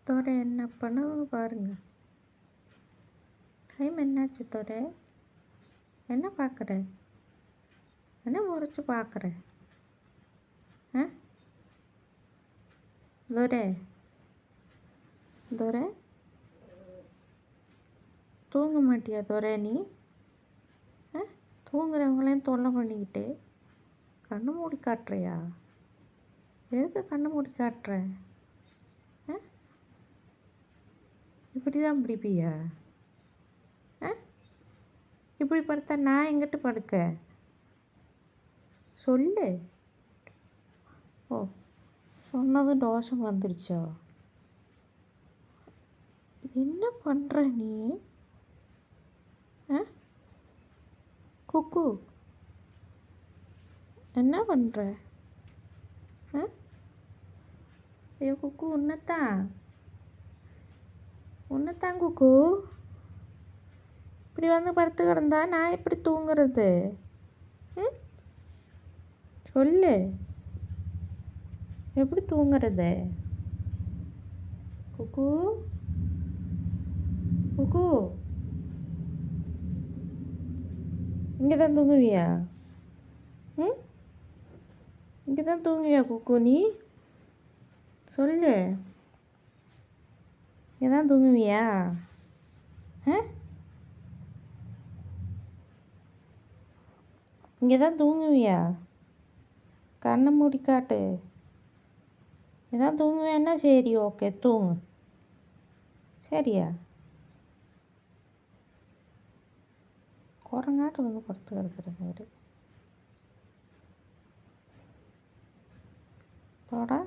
துரை என்ன பண்ணுன்னு பாருங்க. டைம் என்னாச்சு துரை? என்ன பார்க்குற? என்ன முறைச்சி பார்க்குற? ஆ துரை துரை தூங்க மாட்டியா துரை நீ? ஆ தூங்குறவங்களையும் தொல்லை பண்ணிக்கிட்டு கண்ணு மூடி காட்டுறியா? எதுக்கு கண்ணு மூடி காட்டுற? ஆ இப்படி தான் பிடிப்பியா? ஆ இப்படி படுத்தா நான் எங்கிட்டு படுக்க? சொல்லு. ஓ சொன்னதும் தோஷம் வந்துருச்சோ? என்ன பண்ணுற நீ? ஆ குக்கு என்ன பண்ணுற? ஆ ஐயோ குக்கு உன்னைத்தான் குக்கு. இப்படி வந்து படுத்து கிடந்தா நான் எப்படி தூங்குறது? ம் சொல்லு. எப்படி தூங்குறது? குக்கு குக்கு இங்கே தான் தூங்குவியா? ம் இங்கே தான் தூங்குவியா குக்கு நீ? சொல்லு. இங்கே தான் தூங்குவியா? ஆ இங்கே தான் தூங்குவியா? கண்ணை மூடி காட்டு. இதான் தூங்குவேன்னா சரி ஓகே தூங்கு. சரியா? குரங்காட்டு வந்து படுத்து கிடக்குற மாதிரி. போடா.